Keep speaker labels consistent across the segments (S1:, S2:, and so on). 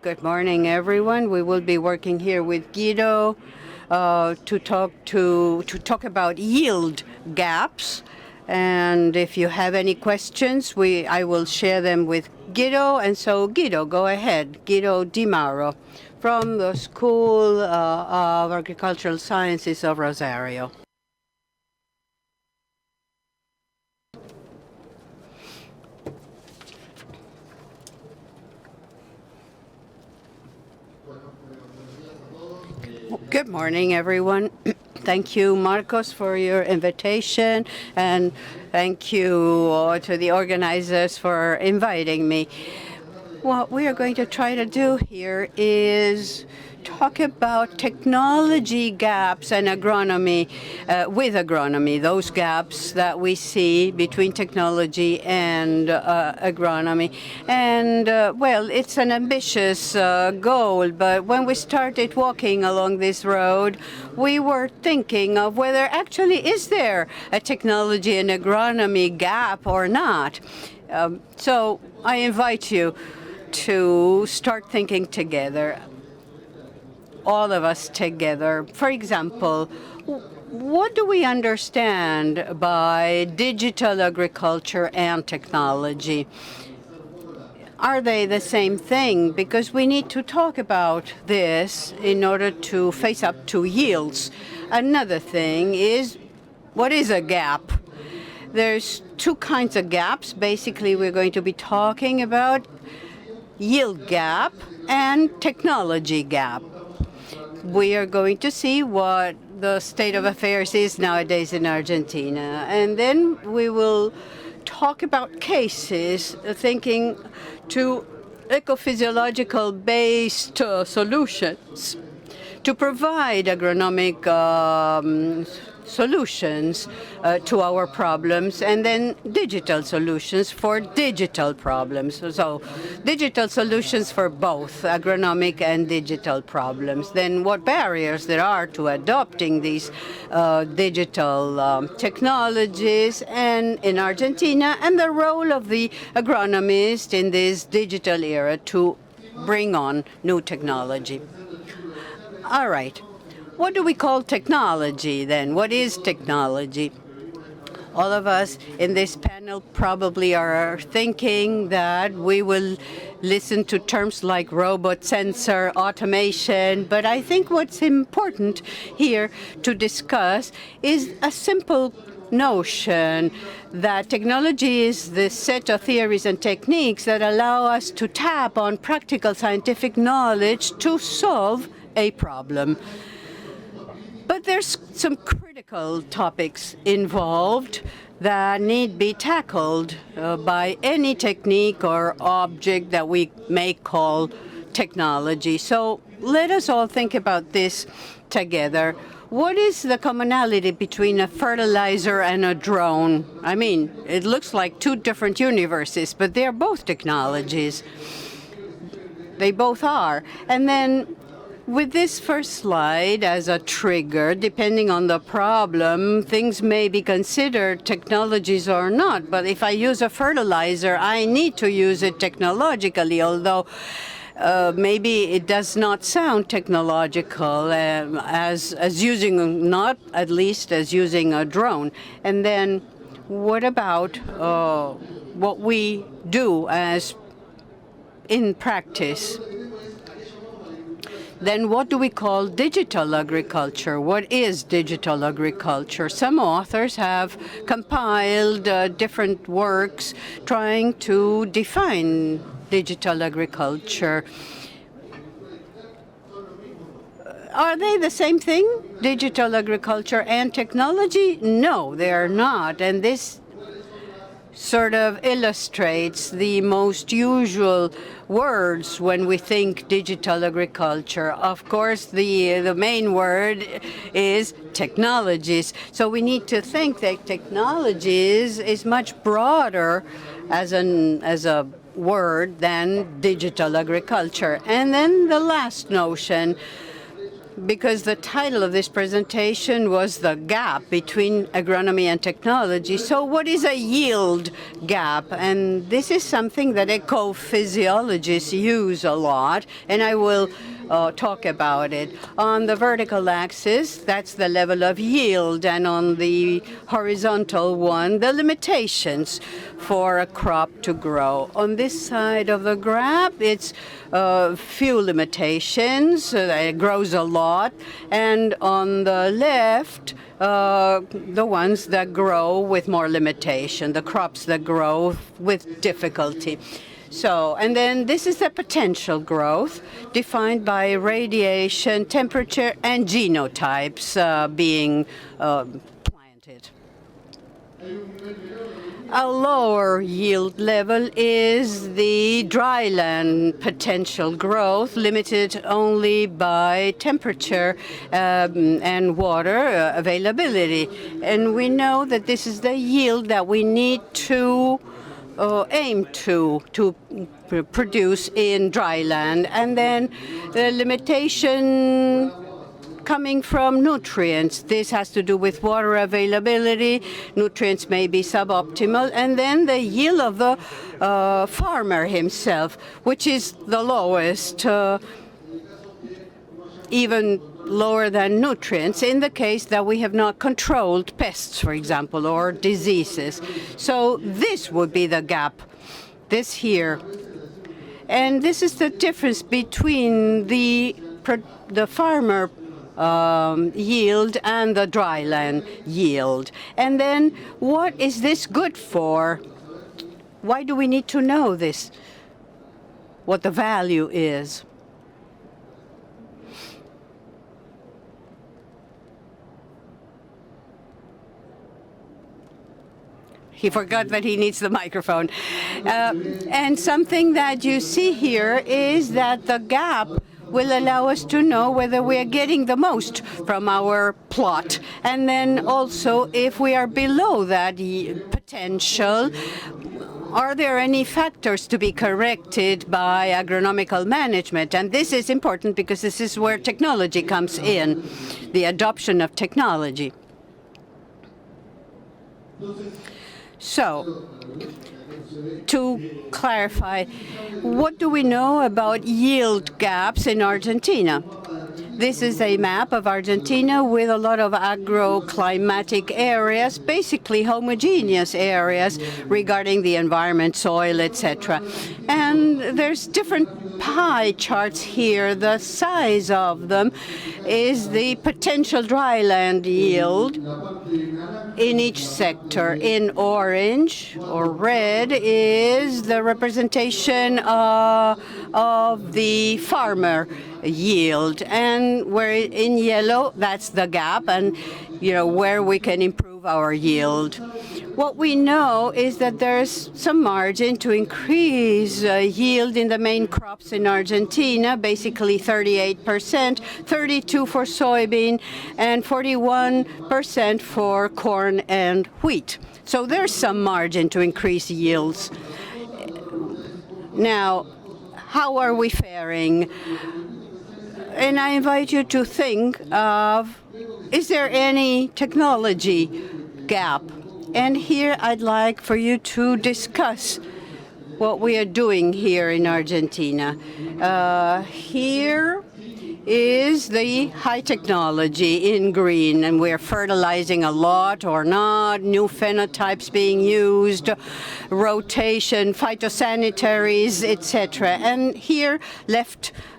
S1: Good morning, everyone. We will be working here with Guido to talk about yield gaps. And if you have any questions, I will share them with Guido. And so, Guido, go ahead. Guido Di Mauro from the School of Agricultural Sciences of Rosario. Good morning, everyone. Thank you, Marcos, for your invitation, and thank you to the organizers for inviting me. What we are going to try to do here is talk about technology gaps and agronomy, with agronomy, those gaps that we see between technology and agronomy. And, well, it's an ambitious goal, but when we started walking along this road, we were thinking of whether actually is there a technology and agronomy gap or not. So I invite you to start thinking together, all of us together. For example, what do we understand by digital agriculture and technology? Are they the same thing? Because we need to talk about this in order to face up to yields. Another thing is, what is a gap? There's two kinds of gaps. Basically, we're going to be talking about yield gap and technology gap. We are going to see what the state of affairs is nowadays in Argentina. And then we will talk about cases, thinking to ecophysiological based solutions to provide agronomic solutions to our problems, and then digital solutions for digital problems. So digital solutions for both agronomic and digital problems. Then what barriers there are to adopting these digital technologies and in Argentina, and the role of the agronomist in this digital era to bring on new technology. All right. What do we call technology, then? What is technology? All of us in this panel probably are thinking that we will listen to terms like robot, sensor, automation, but I think what's important here to discuss is a simple notion that technology is the set of theories and techniques that allow us to tap on practical scientific knowledge to solve a problem. But there's some critical topics involved that need be tackled by any technique or object that we may call technology. So let us all think about this together. What is the commonality between a fertilizer and a drone? I mean, it looks like two different universes, but they're both technologies. They both are. And then with this first slide as a trigger, depending on the problem, things may be considered technologies or not. But if I use a fertilizer, I need to use it technologically, although maybe it does not sound technological as using, not at least as using a drone. And then what about what we do as in practice? Then what do we call digital agriculture? What is digital agriculture? Some authors have compiled different works trying to define digital agriculture. Are they the same thing, digital agriculture and technology? No, they are not. And this sort of illustrates the most usual words when we think digital agriculture. Of course, the main word is technologies. So we need to think that technologies is much broader as a word than digital agriculture. And then the last notion, because the title of this presentation was the gap between agronomy and technology. So what is a yield gap? And this is something that eco-physiologists use a lot, and I will talk about it. On the vertical axis, that's the level of yield, and on the horizontal one, the limitations for a crop to grow. On this side of the graph, it's few limitations. It grows a lot. And on the left, the ones that grow with more limitation, the crops that grow with difficulty. So, and then this is the potential growth defined by radiation, temperature, and genotypes being planted. A lower yield level is the dryland potential growth, limited only by temperature and water availability. And we know that this is the yield that we need to aim to produce in dryland. And then the limitation coming from nutrients. This has to do with water availability. Nutrients may be suboptimal. And then the yield of the farmer himself, which is the lowest, even lower than nutrients, in the case that we have not controlled pests, for example, or diseases. So this would be the gap, this here. And this is the difference between the farmer yield and the dryland yield. And then what is this good for? Why do we need to know this? What the value is? He forgot that he needs the microphone. And something that you see here is that the gap will allow us to know whether we are getting the most from our plot. And then also, if we are below that potential, are there any factors to be corrected by agronomical management? And this is important because this is where technology comes in, the adoption of technology. So, to clarify, what do we know about yield gaps in Argentina? This is a map of Argentina with a lot of agroclimatic areas, basically homogeneous areas regarding the environment, soil, etc. And there's different pie charts here. The size of them is the potential dryland yield in each sector. In orange or red is the representation of the farmer yield, and where in yellow, that's the gap, and where we can improve our yield. What we know is that there's some margin to increase yield in the main crops in Argentina, basically 38%, 32% for soybean, and 41% for corn and wheat. So there's some margin to increase yields. Now, how are we faring? And I invite you to think of, is there any technology gap? And here I'd like for you to discuss what we are doing here in Argentina. Here is the high technology in green, and we're fertilizing a lot or not, new phenotypes being used, rotation, phytosanitaries, etc. And here,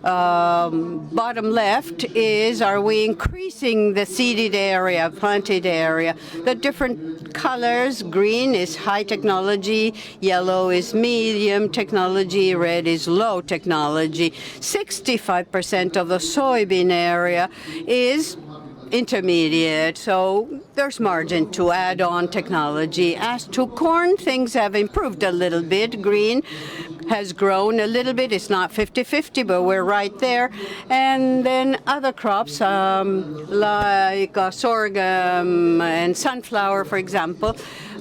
S1: bottom left is, are we increasing the seeded area, planted area? The different colors, green is high technology, yellow is medium technology, red is low technology. 65% of the soybean area is intermediate, so there's margin to add on technology. As to corn, things have improved a little bit. Green has grown a little bit. It's not 50-50, but we're right there. And then other crops like sorghum and sunflower, for example,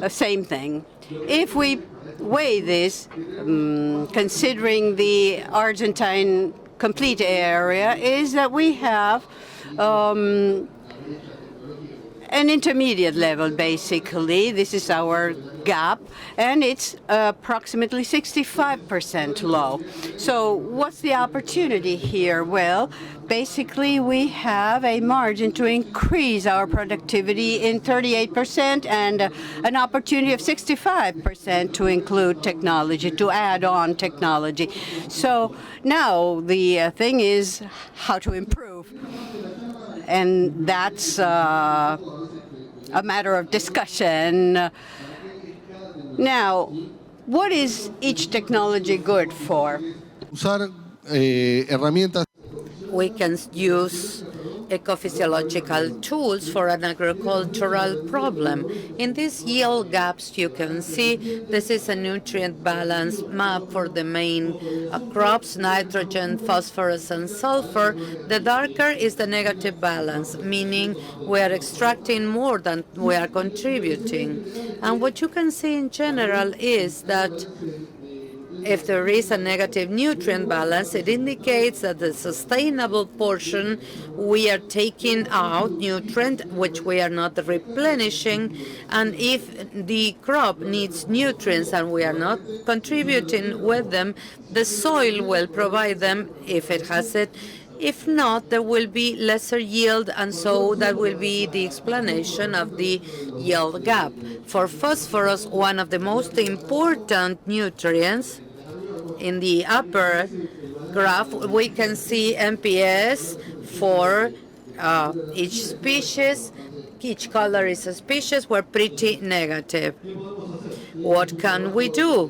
S1: same thing. If we weigh this, considering the Argentine complete area, is that we have an intermediate level, basically. This is our gap, and it's approximately 65% low. So what's the opportunity here? Well, basically, we have a margin to increase our productivity in 38% and an opportunity of 65% to include technology, to add on technology. So now the thing is how to improve. And that's a matter of discussion. Now, what is each technology good for?
S2: Usar herramientas.
S3: We can use ecophysiological tools for an agricultural problem. In these yield gaps, you can see this is a nutrient balance map for the main crops, nitrogen, phosphorus, and sulfur. The darker is the negative balance, meaning we are extracting more than we are contributing. And what you can see in general is that if there is a negative nutrient balance, it indicates that the sustainable portion we are taking out nutrient, which we are not replenishing, and if the crop needs nutrients and we are not contributing with them, the soil will provide them if it has it. If not, there will be lesser yield, and so that will be the explanation of the yield gap. For phosphorus, one of the most important nutrients, in the upper graph, we can see MPS for each species. Each color is a species. We're pretty negative. What can we do?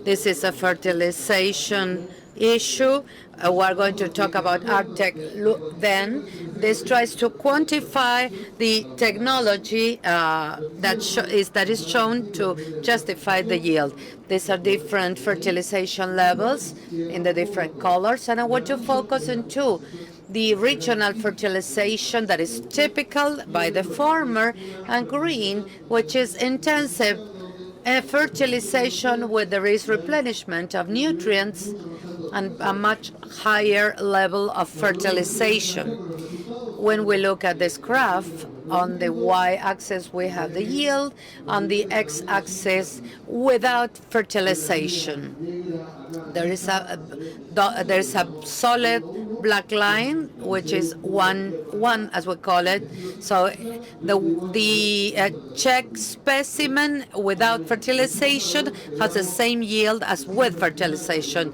S3: This is a fertilization issue. We're going to talk about agtechs then. This tries to quantify the technology that is shown to justify the yield. These are different fertilization levels in the different colors, and I want to focus on two. The regional fertilization that is typical by the farmer, and green, which is intensive fertilization where there is replenishment of nutrients and a much higher level of fertilization. When we look at this graph, on the y-axis we have the yield, on the x-axis without fertilization. There's a solid black line, which is one as we call it. So the check specimen without fertilization has the same yield as with fertilization.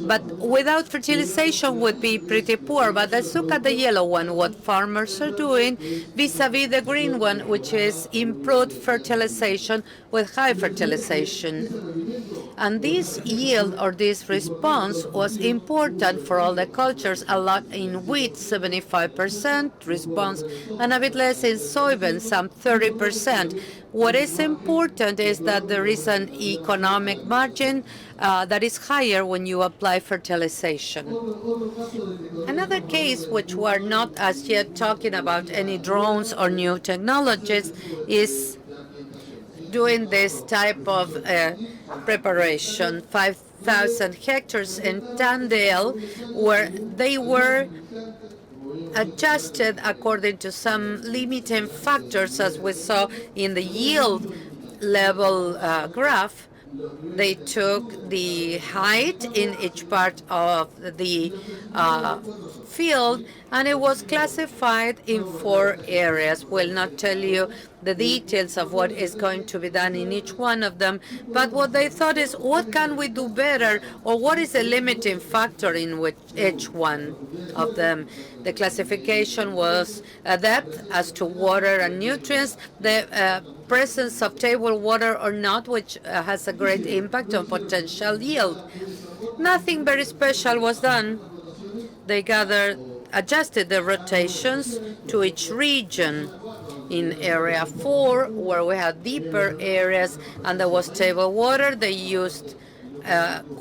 S3: But without fertilization would be pretty poor. But let's look at the yellow one, what farmers are doing vis-a-vis the green one, which is improved fertilization with high fertilization. And this yield or this response was important for all the cultures, a lot in wheat, 75% response, and a bit less in soybeans, some 30%. What is important is that there is an economic margin that is higher when you apply fertilization. Another case, which we're not as yet talking about any drones or new technologies, is doing this type of preparation. 5,000 hectares in Tandale, where they were adjusted according to some limiting factors, as we saw in the yield level graph. They took the height in each part of the field, and it was classified in 4 areas. We'll not tell you the details of what is going to be done in each one of them, but what they thought is, what can we do better, or what is the limiting factor in each one of them? The classification was depth as to water and nutrients, the presence of table water or not, which has a great impact on potential yield. Nothing very special was done. They adjusted the rotations to each region. In area 4, where we had deeper areas and there was table water, they used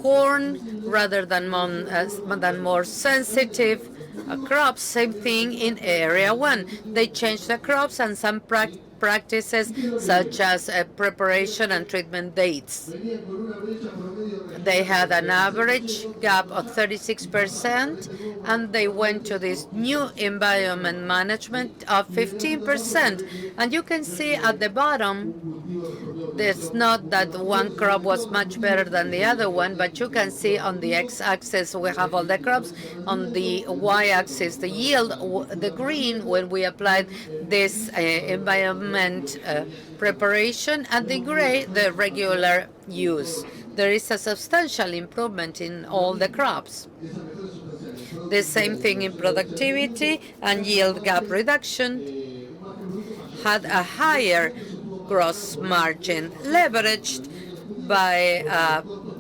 S3: corn rather than more sensitive crops. Same thing in area 1. They changed the crops, and some practices such as preparation and treatment dates. They had an average gap of 36%, and they went to this new environment management of 15%. And you can see at the bottom, it's not that one crop was much better than the other one, but you can see on the x-axis we have all the crops, on the y-axis the yield, the green when we applied this environment preparation, and the gray the regular use. There is a substantial improvement in all the crops. The same thing in productivity and yield gap reduction had a higher gross margin leveraged by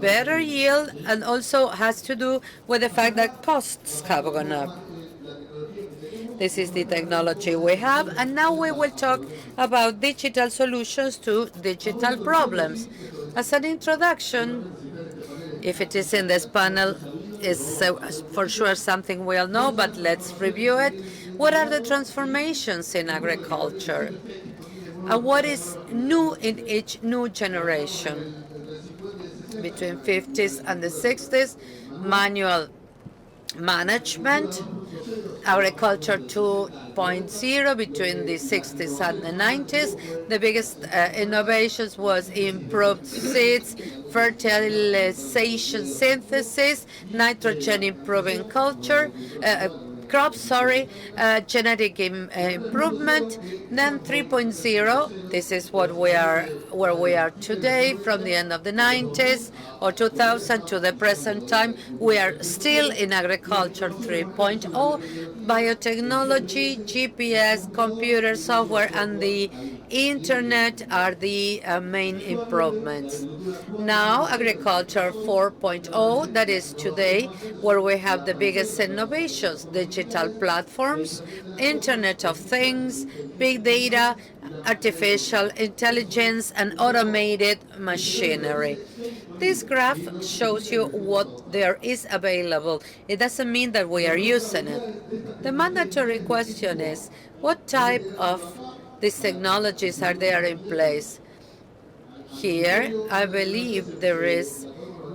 S3: better yield, and also has to do with the fact that costs have gone up. This is the technology we have, and now we will talk about digital solutions to digital problems. As an introduction, if it is in this panel, is for sure something we all know, but let's review it. What are the transformations in agriculture? And what is new in each new generation? Between 50s and the 60s, manual management, agriculture 2.0 between the 60s and the 90s. The biggest innovations was improved seeds, fertilization synthesis, nitrogen improving crops, genetic improvement. Then 3.0, this is what where we are today. From the end of the 90s or 2000 to the present time, we are still in agriculture 3.0. Biotechnology, GPS, computer software, and the internet are the main improvements. Now agriculture 4.0, that is today, where we have the biggest innovations: digital platforms, Internet of Things, big data, artificial intelligence, and automated machinery. This graph shows you what there is available. It doesn't mean that we are using it. The mandatory question is, what type of these technologies are there in place? Here, I believe there is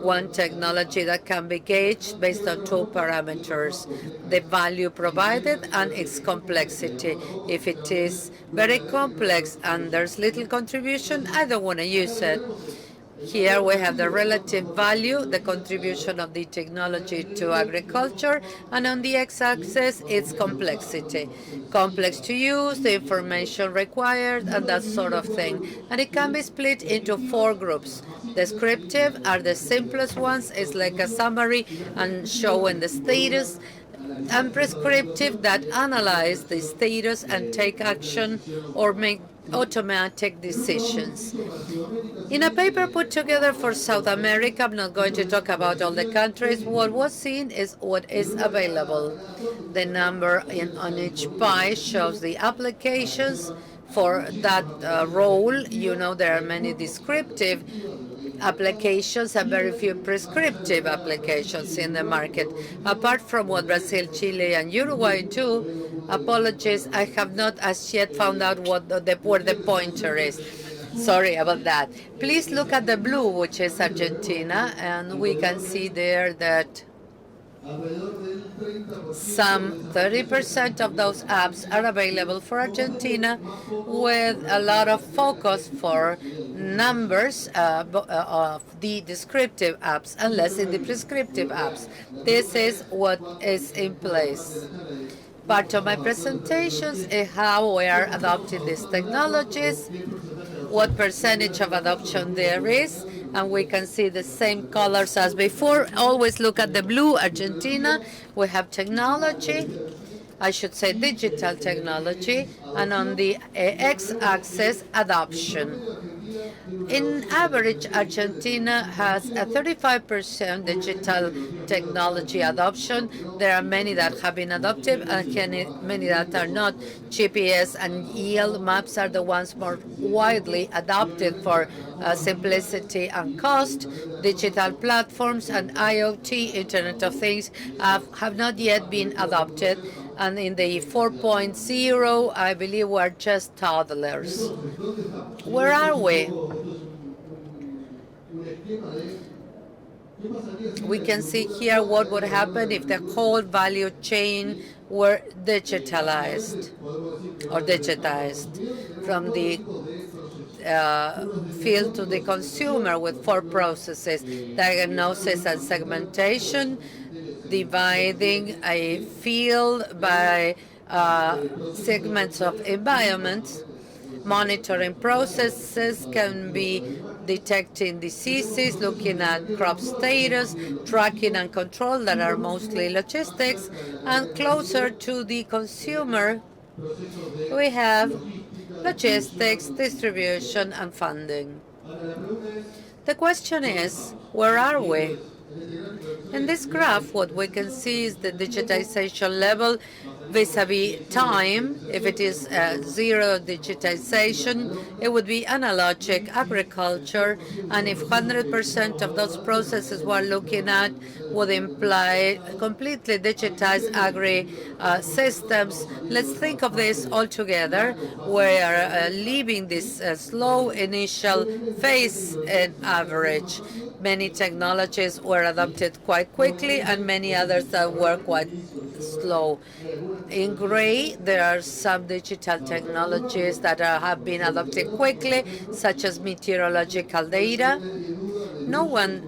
S3: one technology that can be gauged based on two parameters: the value provided and its complexity. If it is very complex and there's little contribution, I don't want to use it. Here we have the relative value, the contribution of the technology to agriculture, and on the x-axis its complexity. Complex to use, the information required, and that sort of thing. And it can be split into 4 groups. Descriptive are the simplest ones. It's like a summary and showing the status. And prescriptive, that analyze the status and take action or make automatic decisions. In a paper put together for South America, I'm not going to talk about all the countries, what was seen is what is available. The number on each pie shows the applications for that role. You know, there are many descriptive applications and very few prescriptive applications in the market. Apart from what Brazil, Chile, and Uruguay do, apologies, I have not as yet found out what where the pointer is. Sorry about that. Please look at the blue, which is Argentina, and we can see there that some 30% of those apps are available for Argentina, with a lot of focus for numbers of the descriptive apps and less in the prescriptive apps. This is what is in place. Part of my presentations is how we are adopting these technologies, what percentage of adoption there is, and we can see the same colors as before. Always look at the blue, Argentina. We have technology, I should say digital technology, and on the x-axis, adoption. In average, Argentina has a 35% digital technology adoption. There are many that have been adopted and many that are not. GPS and yield maps are the ones more widely adopted for simplicity and cost. Digital platforms and IoT, Internet of Things, have not yet been adopted. And in the 4.0, I believe we're just toddlers. Where are we? We can see here what would happen if the whole value chain were digitalized or digitized from the field to the consumer with 4 processes: diagnosis and segmentation, dividing a field by segments of environments. Monitoring processes can be detecting diseases, looking at crop status, tracking and control that are mostly logistics, and closer to the consumer, we have logistics, distribution, and funding. The question is, where are we? In this graph, what we can see is the digitization level vis-a-vis time. If it is zero digitization, it would be analogic agriculture, and if 100% of those processes we're looking at would imply completely digitized agri systems. Let's think of this all together. We're leaving this slow initial phase in average. Many technologies were adopted quite quickly, and many others that were quite slow. In gray, there are some digital technologies that have been adopted quickly, such as meteorological data. No one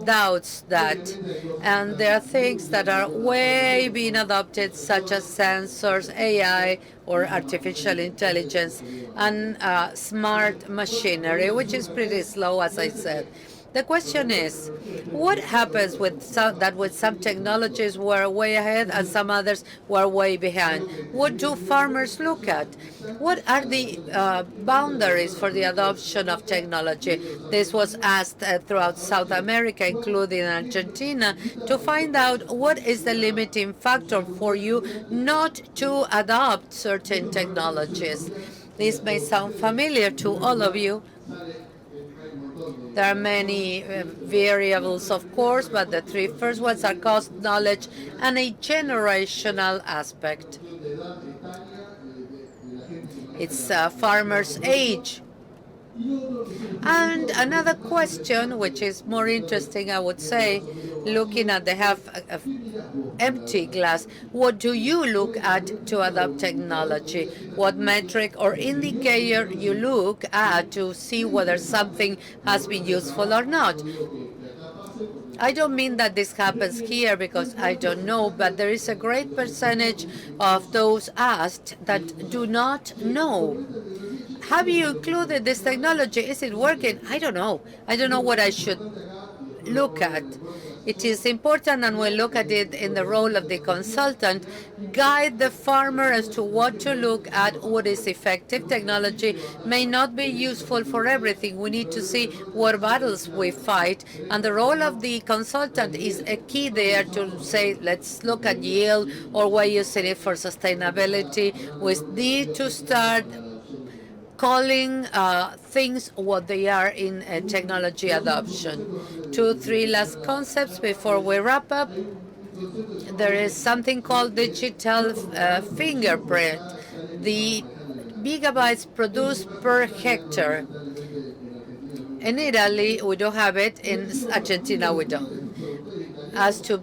S3: doubts that. And there are things that are way being adopted, such as sensors, AI, or artificial intelligence, and smart machinery, which is pretty slow, as I said. The question is, what happens with some technologies were way ahead and some others were way behind? What do farmers look at? What are the boundaries for the adoption of technology? This was asked throughout South America, including Argentina, to find out what is the limiting factor for you not to adopt certain technologies. This may sound familiar to all of you. There are many variables, of course, but the 3 first ones are cost, knowledge, and a generational aspect. It's farmer's age. And another question, which is more interesting, I would say, looking at the half empty glass, what do you look at to adopt technology? What metric or indicator you look at to see whether something has been useful or not? I don't mean that this happens here because I don't know, but there is a great percentage of those asked that do not know. Have you included this technology? Is it working? I don't know. I don't know what I should look at. It is important, and we'll look at it in the role of the consultant, guide the farmer as to what to look at, what is effective. Technology may not be useful for everything. We need to see what battles we fight, and the role of the consultant is a key there to say, let's look at yield, or we're using it for sustainability. We need to start calling things what they are in technology adoption. 2, 3 last concepts before we wrap up. There is something called digital fingerprint. The gigabytes produced per hectare. In Italy, we don't have it. In Argentina, we don't. As to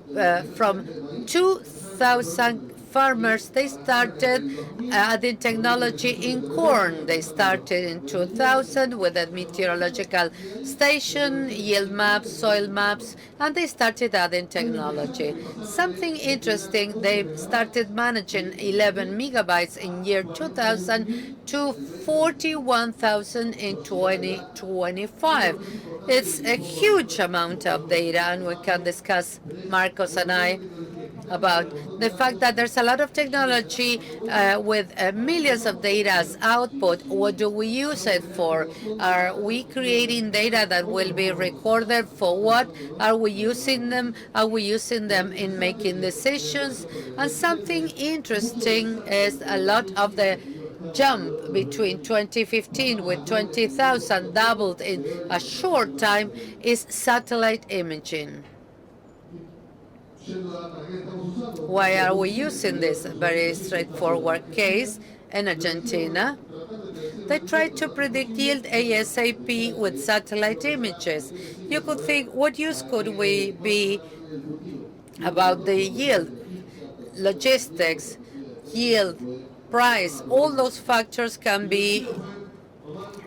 S3: from 2,000 farmers, they started adding technology in corn. They started in 2000 with a meteorological station, yield maps, soil maps, and they started adding technology. Something interesting, they started managing 11 megabytes in year 2000 to 41,000 in 2025. It's a huge amount of data, and we can discuss, Marcos and I, about the fact that there's a lot of technology with millions of data as output. What do we use it for? Are we creating data that will be recorded for what? Are we using them? Are we using them in making decisions? And something interesting is a lot of the jump between 2015 with 20,000 doubled in a short time is satellite imaging. Why are we using this? Very straightforward case in Argentina. They tried to predict yield ASAP with satellite images. You could think, what use could we be about the yield? Logistics, yield, price, all those factors can be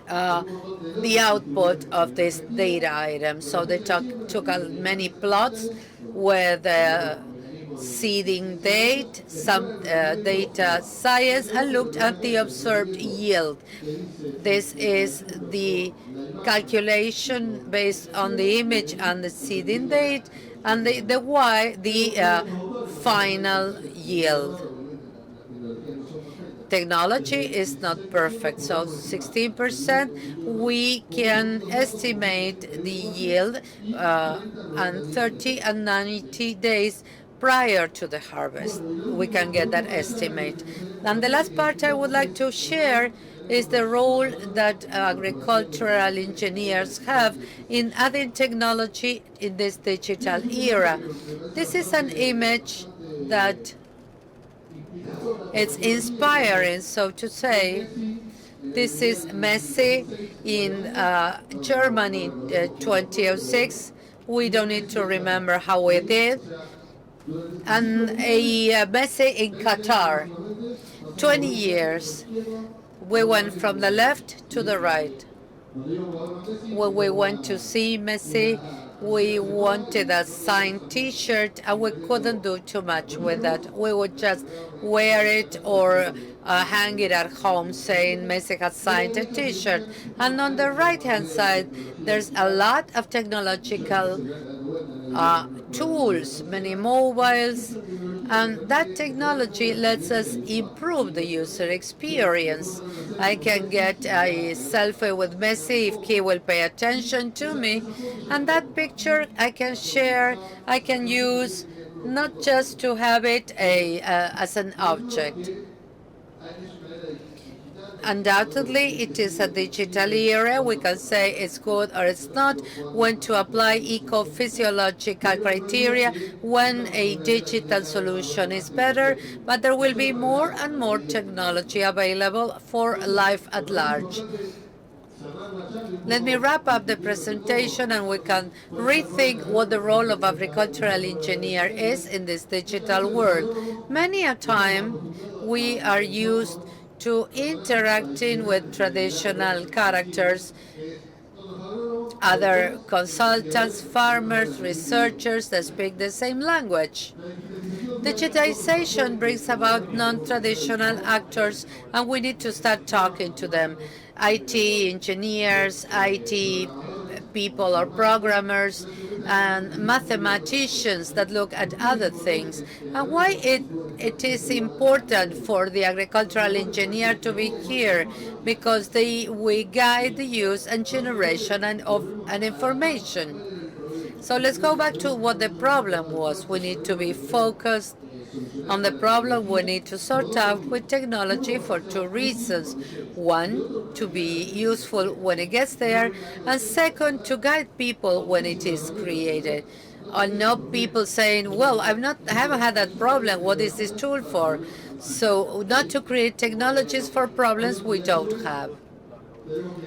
S3: the output of this data item. So they took many plots with seeding date, some data size, and looked at the observed yield. This is the calculation based on the image and the seeding date, and the Y, the final yield. Technology is not perfect, so 16% we can estimate the yield and 30 and 90 days prior to the harvest. We can get that estimate. And the last part I would like to share is the role that agricultural engineers have in adding technology in this digital era. This is an image that it's inspiring, so to say. This is Messi in Germany 2006. We don't need to remember how we did. And Messi in Qatar. 20 years. We went from the left to the right. When we went to see Messi, we wanted a signed T-shirt, and we couldn't do too much with that. We would just wear it or hang it at home saying Messi has signed a T-shirt. And on the right-hand side, there's a lot of technological tools, many mobiles, and that technology lets us improve the user experience. I can get a selfie with Messi if he will pay attention to me, and that picture I can share, I can use not just to have it as an object. Undoubtedly, it is a digital era. We can say it's good or it's not, when to apply eco-physiological criteria, when a digital solution is better, but there will be more and more technology available for life at large. Let me wrap up the presentation, and we can rethink what the role of agricultural engineer is in this digital world. Many a time we are used to interacting with traditional characters, other consultants, farmers, researchers that speak the same language. Digitization brings about non-traditional actors, and we need to start talking to them. IT engineers, IT people or programmers, and mathematicians that look at other things. And why it is important for the agricultural engineer to be here, because we guide the use and generation of an information. So let's go back to what the problem was. We need to be focused on the problem we need to sort out with technology for two reasons. One, to be useful when it gets there, and second, to guide people when it is created. Or not people saying, well, I haven't had that problem, what is this tool for? So not to create technologies for problems we don't have.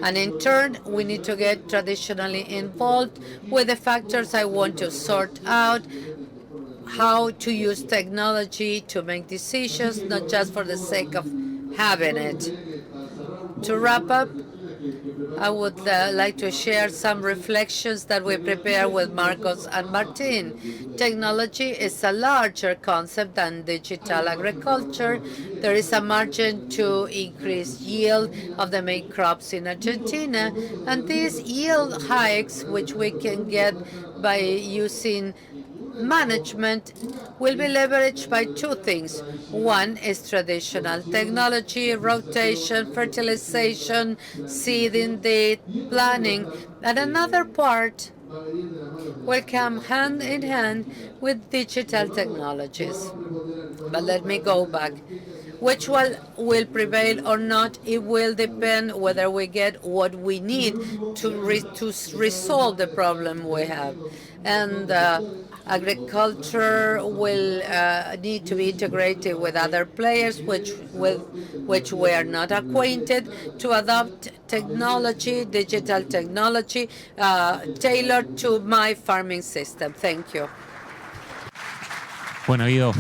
S3: And in turn, we need to get traditionally involved with the factors I want to sort out, how to use technology to make decisions, not just for the sake of having it. To wrap up, I would like to share some reflections that we prepared with Marcos and Martin. Technology is a larger concept than digital agriculture. There is a margin to increase yield of the main crops in Argentina, and these yield hikes, which we can get by using management, will be leveraged by two things. One is traditional technology, rotation, fertilization, seeding, date, planning, and another part will come hand in hand with digital technologies. But let me go back. Which one will prevail or not, it will depend whether we get what we need to resolve the problem we have. And agriculture will need to be integrated with other players which we are not acquainted, to adopt technology, digital technology, tailored to my farming system. Thank you.
S4: Bueno, Guido,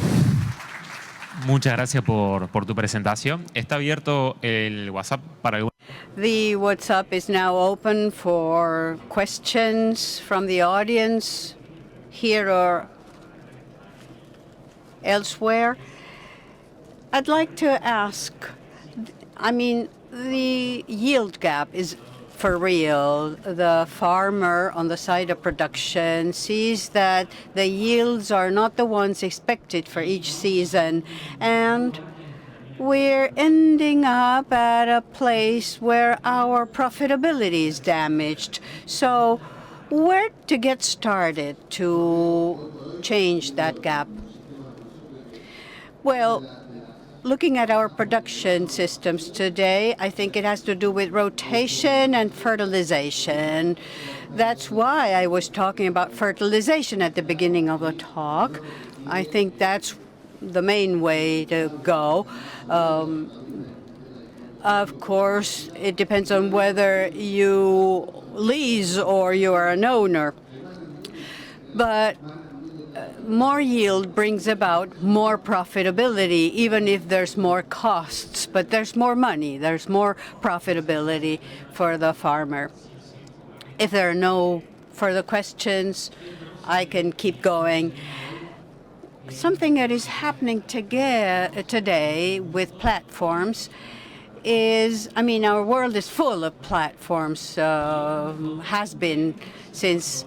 S4: muchas gracias por tu presentación. Está abierto el WhatsApp para algunos.
S1: The WhatsApp is now open for questions from the audience here or elsewhere. I'd like to ask, I mean, the yield gap is for real. The farmer on the side of production sees that the yields are not the ones expected for each season, and we're ending up at a place where our profitability is damaged. So where to get started to change that gap? Well, looking at our production systems today, I think it has to do with rotation and fertilization. That's why I was talking about fertilization at the beginning of the talk. I think that's the main way to go. Of course, it depends on whether you lease or you are an owner. But more yield brings about more profitability, even if there's more costs. But there's more money, there's more profitability for the farmer. If there are no further questions, I can keep going. Something that is happening today with platforms is, I mean, our world is full of platforms, has been since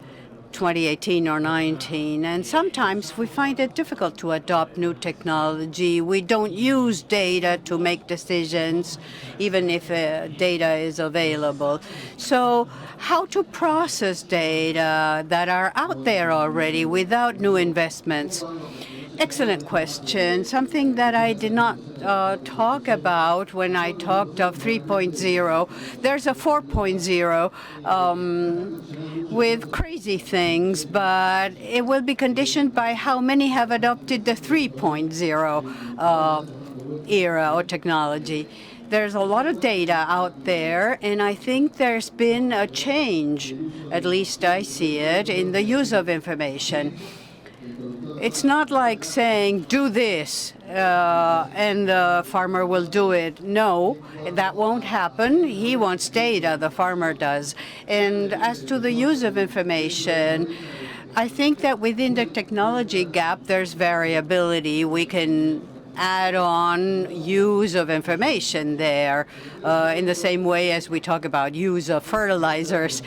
S1: 2018 or 19, and sometimes we find it difficult to adopt new technology. We don't use data to make decisions, even if data is available. So how to process data that are out there already without new investments? Excellent question. Something that I did not talk about when I talked of 3.0. There's a 4.0 with crazy things, but it will be conditioned by how many have adopted the 3.0 era or technology. There's a lot of data out there, and I think there's been a change, at least I see it, in the use of information. It's not like saying, do this, and the farmer will do it. No, that won't happen. He wants data, the farmer does. And as to the use of information, I think that within the technology gap, there's variability. We can add on use of information there in the same way as we talk about use of fertilizers.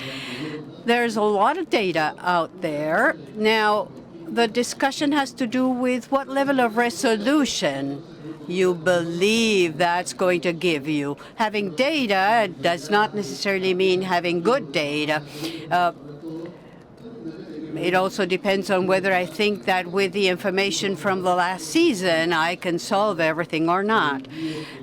S1: There's a lot of data out there. Now, the discussion has to do with what level of resolution you believe that's going to give you. Having data does not necessarily mean having good data. It also depends on whether I think that with the information from the last season, I can solve everything or not.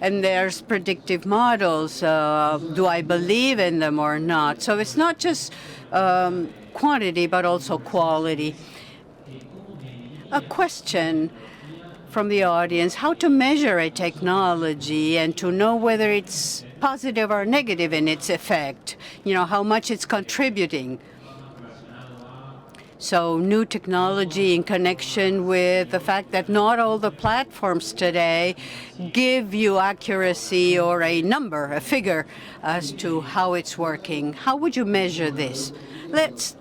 S1: And there's predictive models. Do I believe in them or not? So it's not just quantity, but also quality. A question from the audience: how to measure a technology and to know whether it's positive or negative in its effect, how much it's contributing. So new technology in connection with the fact that not all the platforms today give you accuracy or a number, a figure, as to how it's working. How would you measure this? Let's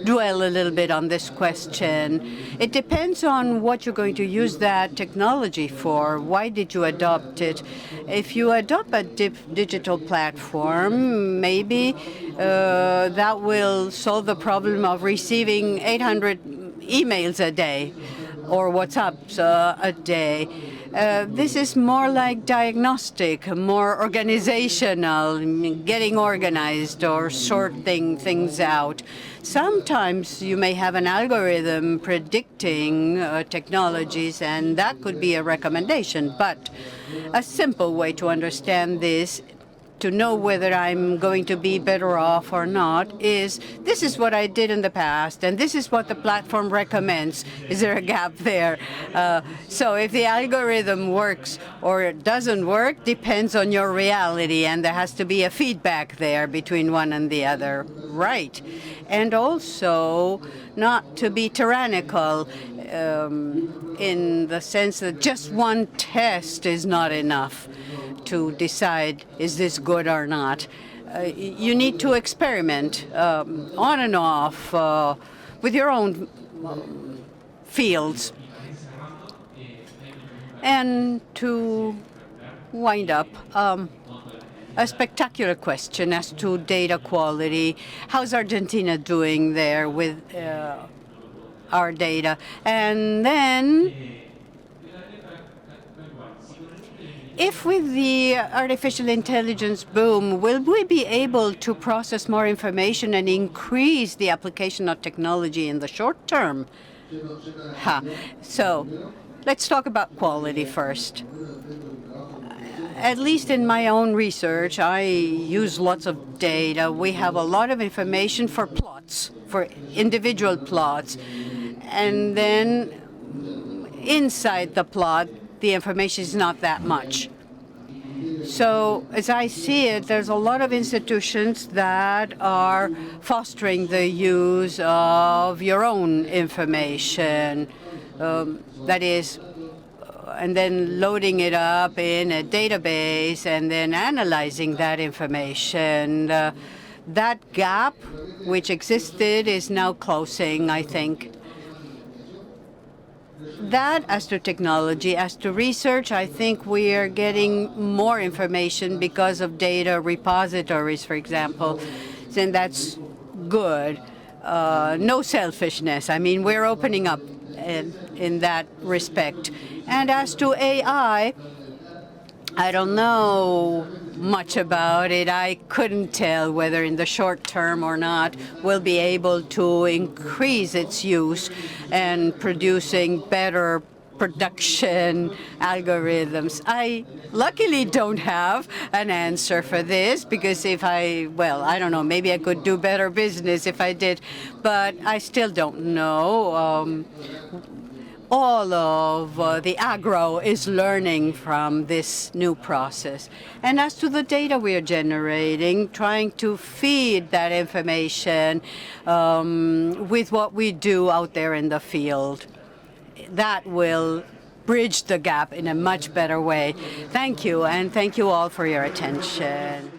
S1: dwell a little bit on this question. It depends on what you're going to use that technology for. Why did you adopt it? If you adopt a digital platform, maybe that will solve the problem of receiving 800 emails a day. or WhatsApps a day. This is more like diagnostic, more organizational, getting organized or sorting things out. Sometimes you may have an algorithm predicting technologies, and that could be a recommendation. But a simple way to understand this, to know whether I'm going to be better off or not, is this is what I did in the past, and this is what the platform recommends. Is there a gap there? So if the algorithm works or it doesn't work depends on your reality, and there has to be a feedback there between one and the other. Right. And also not to be tyrannical in the sense that just one test is not enough to decide is this good or not. You need to experiment on and off with your own fields. And to wind up, a spectacular question as to data quality. How's Argentina doing there with our data? And then, if with the artificial intelligence boom, will we be able to process more information and increase the application of technology in the short term? So let's talk about quality first. At least in my own research, I use lots of data. We have a lot of information for plots, for individual plots. And then inside the plot, the information is not that much. So as I see it, there's a lot of institutions that are fostering the use of your own information, that is, and then loading it up in a database and then analyzing that information. That gap which existed is now closing, I think. That, as to technology, as to research, I think we are getting more information because of data repositories, for example, and that's good. No selfishness. I mean, we're opening up in that respect. And as to AI, I don't know much about it. I couldn't tell whether in the short term or not we'll be able to increase its use and producing better production algorithms. I luckily don't have an answer for this, because if I don't know, maybe I could do better business if I did, but I still don't know. All of the agro is learning from this new process. And as to the data we are generating, trying to feed that information with what we do out there in the field, that will bridge the gap in a much better way. Thank you, and thank you all for your attention.